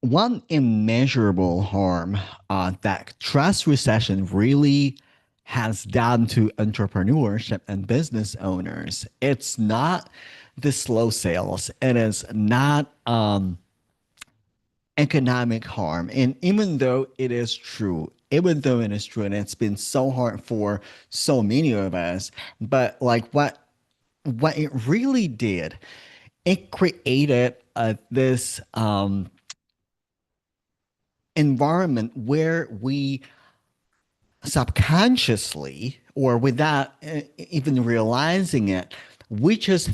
One immeasurable harm that trust recession really has done to entrepreneurship and business owners. It's not the slow sales. It is not economic harm. And even though it is true, and it's been so hard for so many of us, but like what it really did, it created this environment where we subconsciously or without even realizing it, we just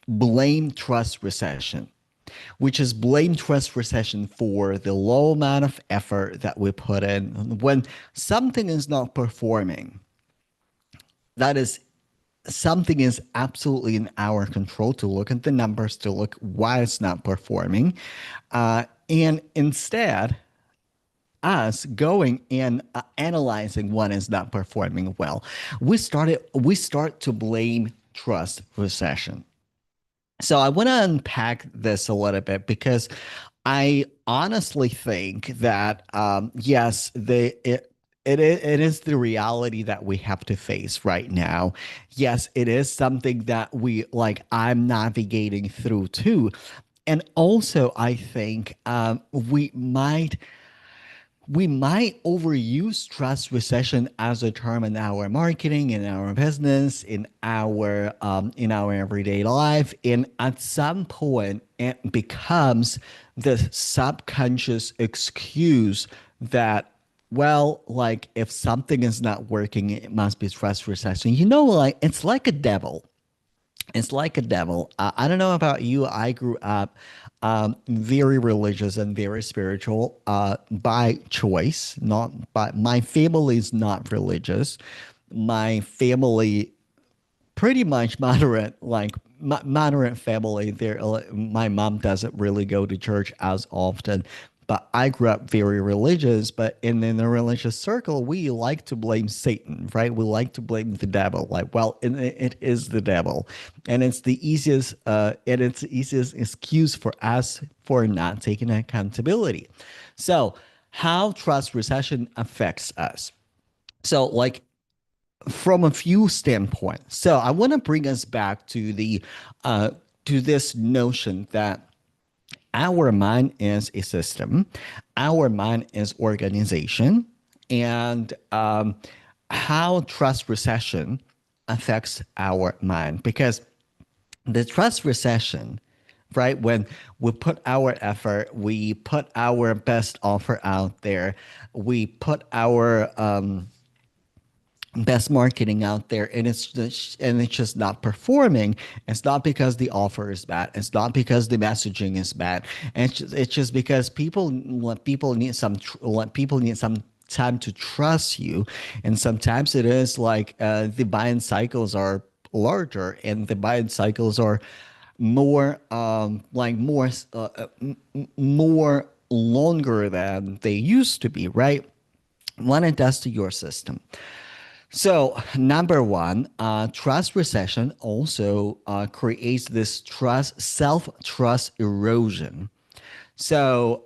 blame trust recession. We just blame trust recession for the low amount of effort that we put in. When something is not performing, that is something is absolutely in our control to look at the numbers, to look why it's not performing. And instead, us going and analyzing what is not performing well, we start to blame trust recession. So I want to unpack this a little bit because I honestly think that yes, it is the reality that we have to face right now. Yes, it is something that I'm navigating through too. And also, I think we might overuse trust recession as a term in our marketing, in our business, in our everyday life. And at some point, it becomes the subconscious excuse that, well, like if something is not working, it must be trust recession. Like it's like a devil. It's like a devil. I don't know about you. I grew up very religious and very spiritual by choice. Not by my family is not religious. My family pretty much moderate, moderate family. There, my mom doesn't really go to church as often, but I grew up very religious. But in a religious circle, we like to blame Satan, right? We like to blame the devil. Like, well, it is the devil, and it's the easiest excuse for us for not taking accountability. So, how trust recession affects us? So, like from a few standpoints. So I want to bring us back uh, to this notion that our mind is a system, our mind is organization, and how trust recession affects our mind. Because the trust recession, right? When we put our effort, we put our best offer out there, we put our best marketing out there, and it's just not performing. It's not because the offer is bad, it's not because the messaging is bad, and it's just because people need some time to trust you. And sometimes it is like the buying cycles are larger, and the buying cycles are more more longer than they used to be, right? What it does to your system. So, number one, trust recession also creates this self trust erosion. So,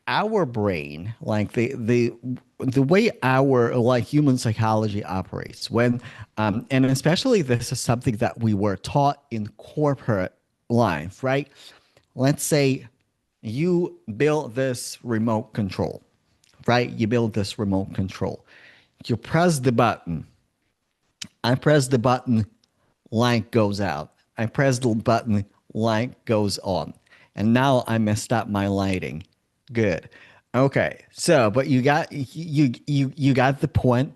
our brain, like the way our like human psychology operates, and especially this is something that we were taught in corporate life, right? Let's say you build this remote control, right? You build this remote control. You press the button. I press the button, light goes out. I press the button, light goes on. And now I messed up my lighting. Good. Okay. So, but you got the point.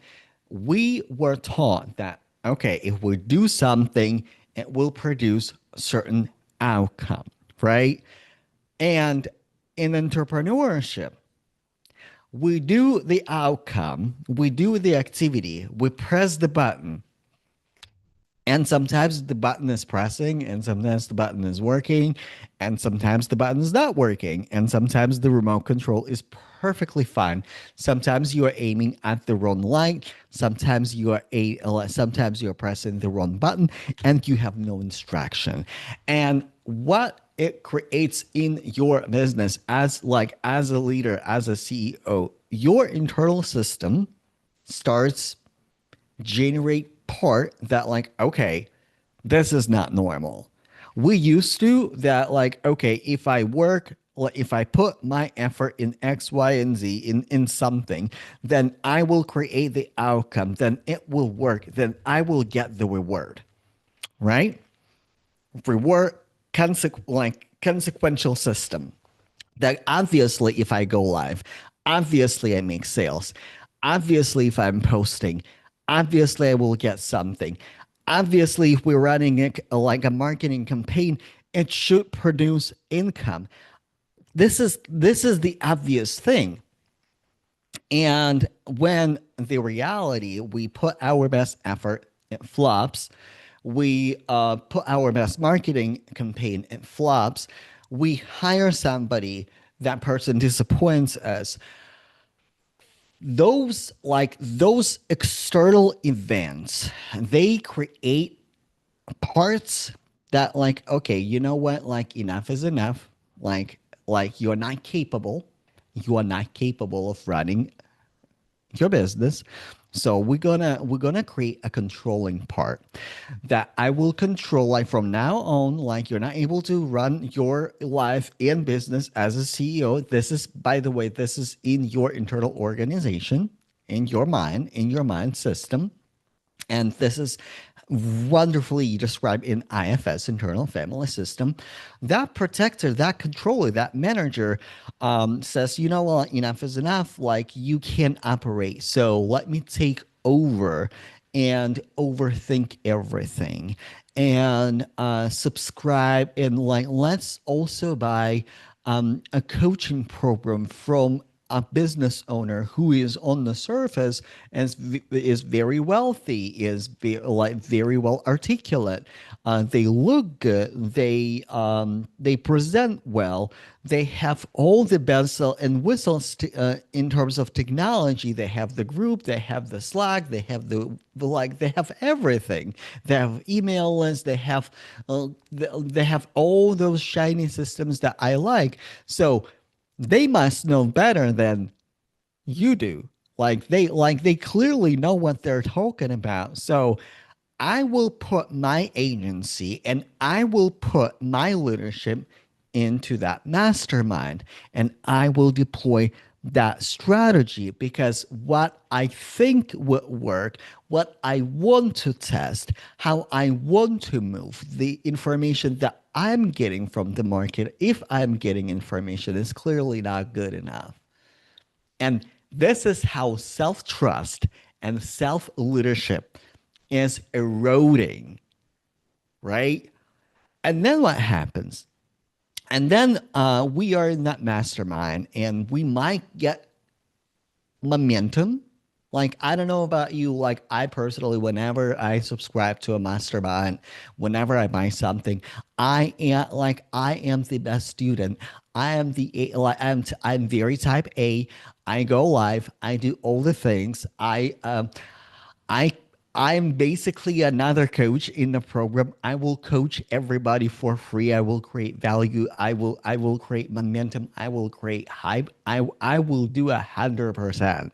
We were taught that okay, if we do something, it will produce a certain outcome, right? And in entrepreneurship, we do the outcome, we do the activity, we press the button, And sometimes the button is pressing, and sometimes the button is working, and sometimes the button is not working, and sometimes the remote control is perfectly fine. Sometimes you are aiming at the wrong light, sometimes you are pressing the wrong button, and you have no instruction. And what it creates in your business as a leader, as a CEO, your internal system starts generate part that like, okay, this is not normal. We used to that like, okay, if I work, like if I put my effort in X, Y, and Z in something, then I will create the outcome, then it will work, then I will get the reward, right? Reward consequential system that obviously if I go live, obviously I make sales, obviously if I'm posting, obviously I will get something. Obviously, if we're running like a marketing campaign, it should produce income. This is the obvious thing. And when the reality, we put our best effort, it flops. We put our best marketing campaign, it flops. We hire somebody, that person disappoints us. Those external events, they create parts that like, okay, you know what, like enough is enough. Like you are not capable of running your business. So we're gonna create a controlling part that I will control. Like from now on, like you're not able to run your life in business as a CEO. This is, by the way, this is in your internal organization, in your mind system. And this is wonderfully described in IFS, internal family system. That protector, that controller, that manager says, you know what, enough is enough. Like you can operate. So let me take over and overthink everything and subscribe. And like, let's also buy a coaching program from a business owner who is on the surface and is very wealthy, like very well articulate. They look good. They present well. They have all the bells and whistles in terms of technology. They have the group. They have the Slack. They have the like. They have everything. They have email lists. They have all those shiny systems that I like. So they must know better than you do. Like they clearly know what they're talking about. So I will put my agency and I will put my leadership into that mastermind and I will deploy that strategy because what I think would work, what I want to test, how I want to move, the information that I'm getting from the market, if I'm getting information, is clearly not good enough. And this is how self trust and self leadership is eroding, right? And then what happens? And then we are in that mastermind and we might get momentum. Like, I don't know about you. Like, I personally, whenever I subscribe to a mastermind, whenever I buy something, I am the best student. I am I'm very type A. I go live. I do all the things. I I'm basically another coach in the program. I will coach everybody for free. I will create value. I will create momentum. I will create hype. I will do 100%.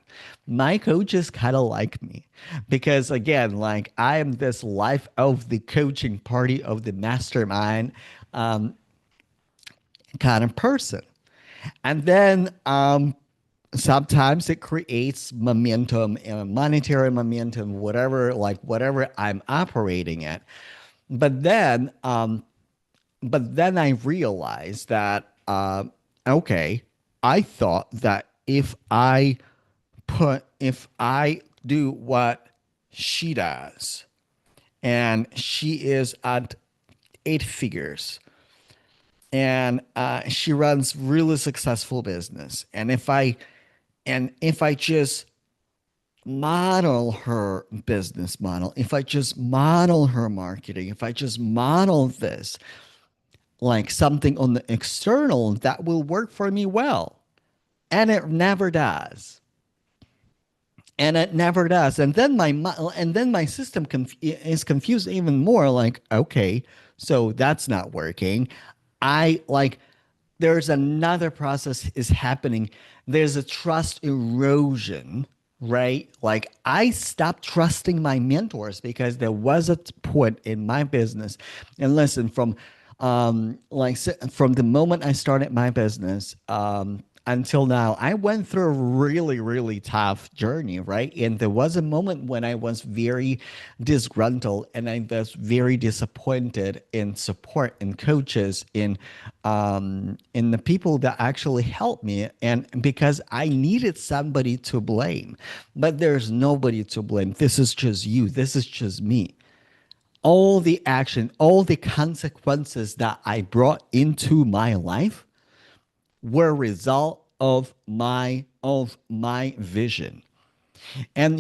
My coaches kind of like me because again, like I am this life of the coaching party of the mastermind kind of person. And then sometimes it creates momentum and monetary momentum, whatever I'm operating at. But then, I realized that okay, I thought that if I do what she does, and she is at 8 figures, and she runs really successful business, and if I just model her business model, if I just model her marketing, if I just model this like something on the external, that will work for me well. And it never does. And it never does. And then my system is confused even more. Like, okay, so that's not working. I like there's another process is happening. There's a trust erosion, right? Like I stopped trusting my mentors because there was a point in my business. And listen, from the moment I started my business, until now, I went through a really, really tough journey, right? And there was a moment when I was very disgruntled and I was very disappointed in support and coaches in the people that actually helped me, and because I needed somebody to blame. But there's nobody to blame. This is just you. This is just me. All the action, all the consequences that I brought into my life were a result of my vision. And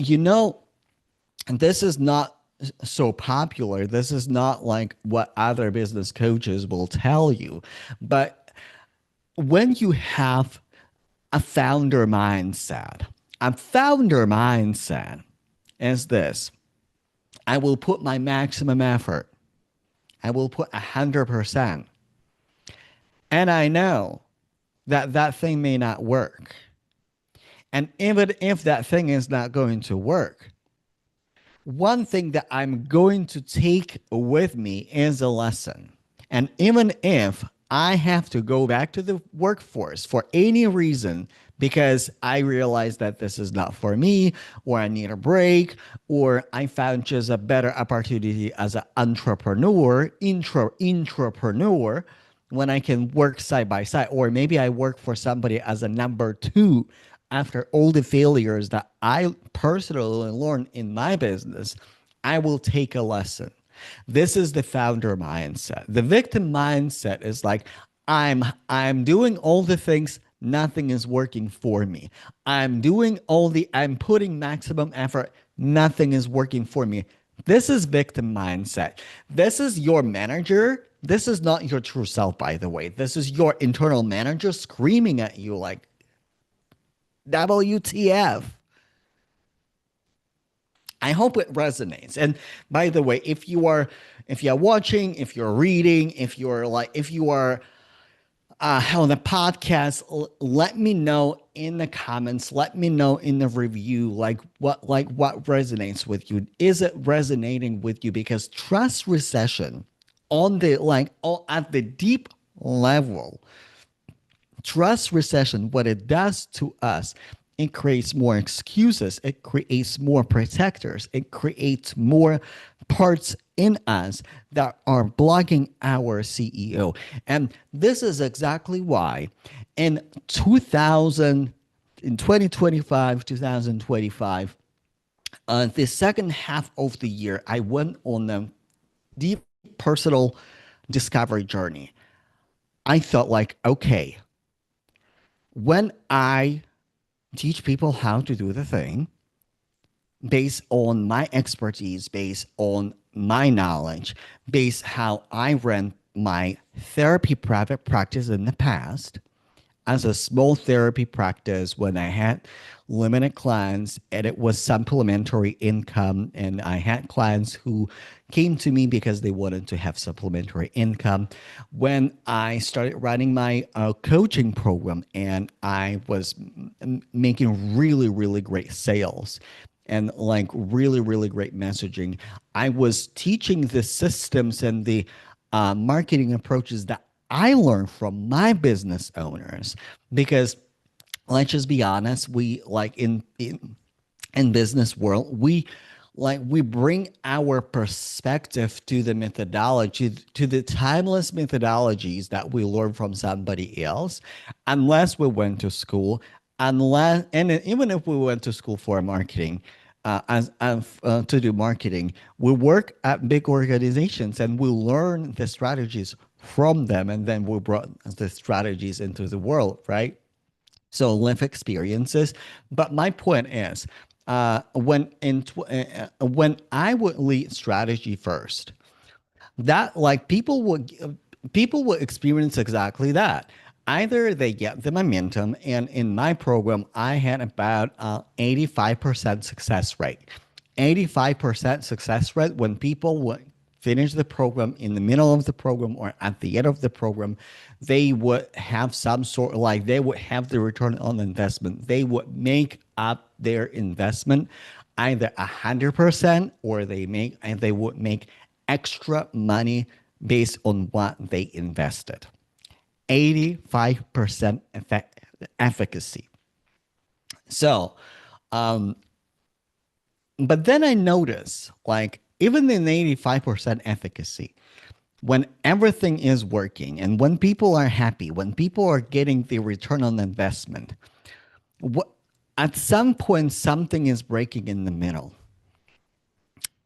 this is not so popular. This is not like what other business coaches will tell you. But when you have a founder mindset is this: I will put my maximum effort. I will put 100%. And I know that that thing may not work. And even if that thing is not going to work, one thing that I'm going to take with me is a lesson. And even if I have to go back to the workforce for any reason, because I realize that this is not for me, or I need a break, or I found just a better opportunity as an intrapreneur, when I can work side by side, or maybe I work for somebody as a number two after all the failures that I personally learned in my business, I will take a lesson. This is the founder mindset. The victim mindset is like, I'm doing all the things, nothing is working for me. I'm putting maximum effort, nothing is working for me. This is victim mindset. This is your manager. This is not your true self, by the way. This is your internal manager screaming at you like, WTF. I hope it resonates. And by the way, if you're watching, if you're reading, if you are on the podcast, let me know in the comments. Let me know in the review, what resonates with you. Is it resonating with you? Because trust recession at the deep level, trust recession, what it does to us, it creates more excuses, it creates more protectors, it creates more parts in us that are blocking our CEO. And this is exactly why in 2025, 2025, the second half of the year, I went on a deep personal discovery journey. I thought like, okay, when I teach people how to do the thing based on my expertise, based on my knowledge, based how I ran my therapy private practice in the past, as a small therapy practice when I had limited clients and it was supplementary income. And I had clients who came to me because they wanted to have supplementary income. When I started running my coaching program and I was making really, really great sales and like really, really great messaging, I was teaching the systems and the marketing approaches that I learned from my business owners. Because let's just be honest, we like in business world, we bring our perspective to the methodology, to the timeless methodologies that we learn from somebody else, unless we went to school, unless and even if we went to school for marketing, to do marketing, we work at big organizations and we learn the strategies from them, and then we brought the strategies into the world, right? So live experiences. But my point is, when I would lead strategy first, that like people would experience exactly that. Either they get the momentum, and in my program, I had about 85% success rate. 85% success rate when people would finish the program in the middle of the program or at the end of the program, they would have some sort like they would have the return on investment. They would make up their investment either 100% or they would make extra money based on what they invested. 85% efficacy. So, but then I notice, like, even in 85% efficacy, when everything is working and when people are happy, when people are getting the return on investment, what, at some point, something is breaking in the middle.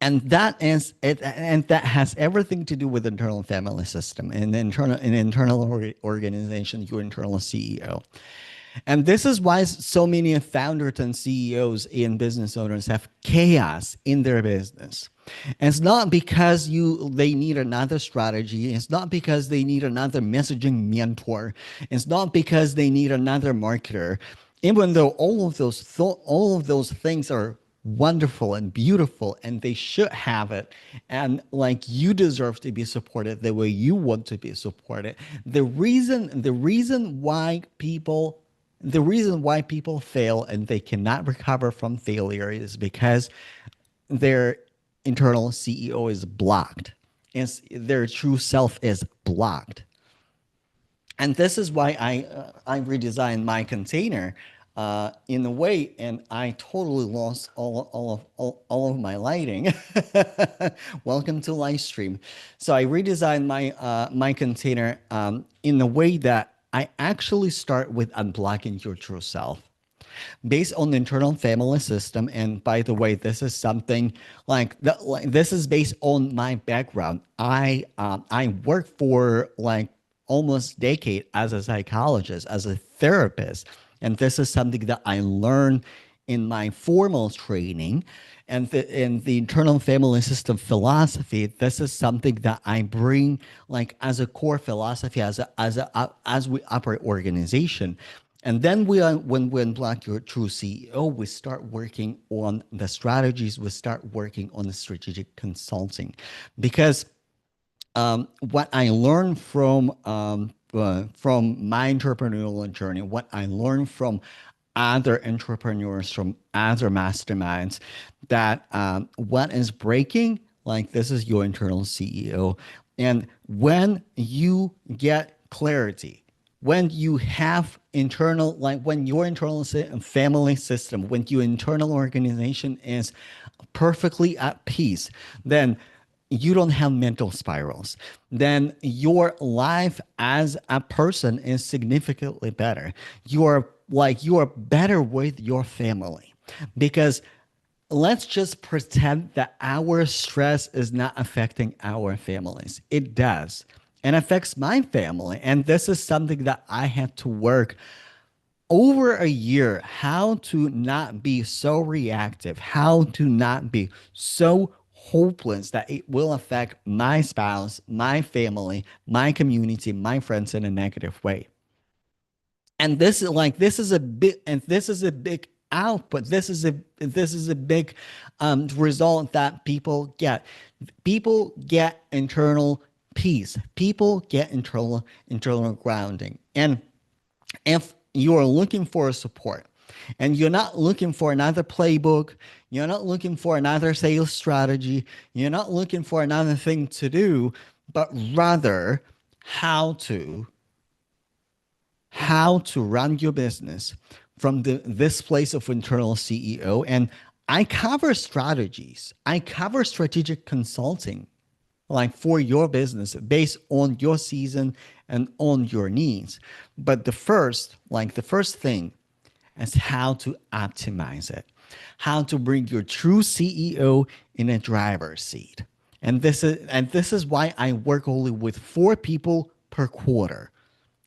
And that is it, and that has everything to do with internal family system and internal organization, your internal CEO. And this is why so many founders and CEOs and business owners have chaos in their business. And it's not because they need another strategy. It's not because they need another messaging mentor. It's not because they need another marketer. Even though all of those things are wonderful and beautiful and they should have it, and like you deserve to be supported the way you want to be supported. The reason why people fail and they cannot recover from failure is because their internal CEO is blocked. Their true self is blocked. And this is why I redesigned my container in a way, and I totally lost all of my lighting. Welcome to live stream. So I redesigned my container in a way that I actually start with unblocking your true self based on the internal family system. And by the way, this is something like that. Like, this is based on my background. I worked for like almost decade as a psychologist, as a therapist, and this is something that I learned in my formal training. And in the internal family system philosophy, this is something that I bring like as a core philosophy, as we operate organization. And then when we unblock your true CEO, we start working on the strategies. We start working on the strategic consulting, because what I learned from my entrepreneurial journey, what I learned from other entrepreneurs, from other masterminds, that what is breaking, like this is your internal CEO. And when you get clarity, when you have internal, like when your internal family system, when your internal organization is perfectly at peace, then you don't have mental spirals. Then your life as a person is significantly better. You are better with your family, because let's just pretend that our stress is not affecting our families. It does, and affects my family. And this is something that I had to work over a year, how to not be so reactive, how to not be so hopeless that it will affect my spouse, my family, my community, my friends in a negative way. And this is a big, and this is a big output. This is a big result that people get. People get internal peace. People get internal grounding. And if you are looking for support and you're not looking for another playbook, you're not looking for another sales strategy, you're not looking for another thing to do, but rather how to run your business from this place of internal CEO. And I cover strategies. I cover strategic consulting, like for your business based on your season and on your needs. But the first thing is how to optimize it, how to bring your true CEO in a driver's seat. And this is why I work only with 4 people per quarter.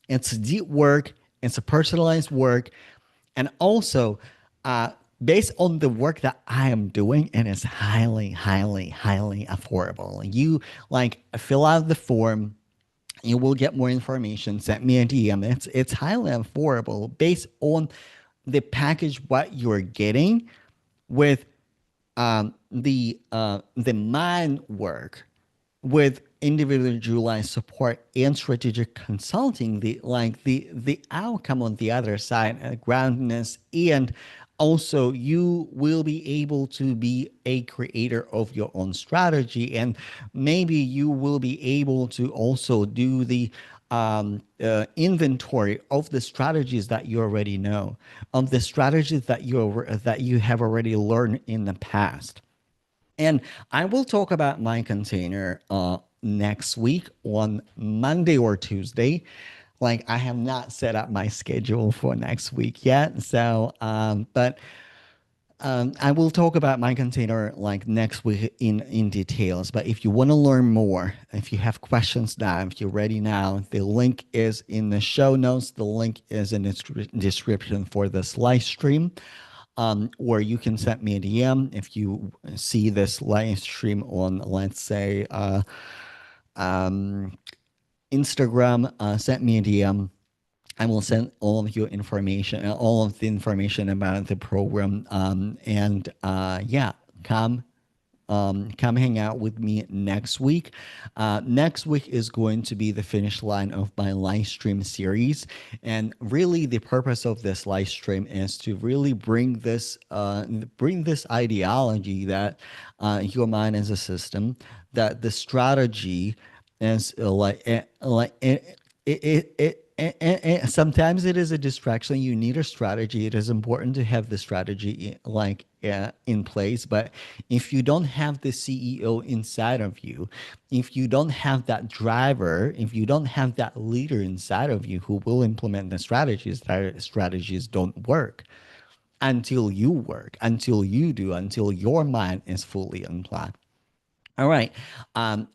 It's deep work. It's a personalized work. And also, based on the work that I am doing, and it's highly, highly, highly affordable. You like fill out the form, you will get more information. Send me a DM. It's highly affordable based on the package what you're getting with the mind work with individualized support and strategic consulting, the outcome on the other side, groundedness, and also you will be able to be a creator of your own strategy, and maybe you will be able to also do the inventory of the strategies that you already know, of the strategies that you have already learned in the past. And I will talk about my container next week on Monday or Tuesday. Like I have not set up my schedule for next week yet. So, but I will talk about my container like next week in details. But if you want to learn more, if you have questions now, if you're ready now, the link is in the show notes. The link is in the description for this live stream. Or you can send me a DM if you see this live stream on, let's say, Instagram. Send me a DM. I will send all of your information, all of the information about the program. And yeah, come hang out with me next week. Next week is going to be the finish line of my live stream series, and really the purpose of this live stream is to really bring this ideology that your mind is a system, that the strategy is and sometimes it is a distraction. You need a strategy. It is important to have the strategy in place. But if you don't have the CEO inside of you, if you don't have that driver, if you don't have that leader inside of you who will implement the strategies, that strategies don't work until you work, until you do, until your mind is fully unplugged. All right.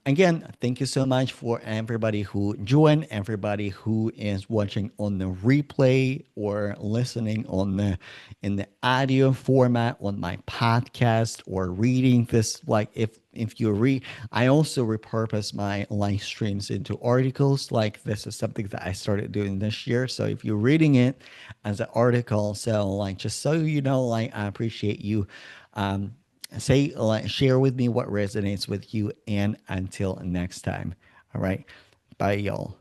Again, thank you so much for everybody who joined, everybody who is watching on the replay or listening on the in the audio format on my podcast or reading this. Like if you read, I also repurpose my live streams into articles. Like this is something that I started doing this year. So if you're reading it as an article, so like just so you know, like I appreciate you. Um, say like share with me what resonates with you, and until next time, all right, bye y'all.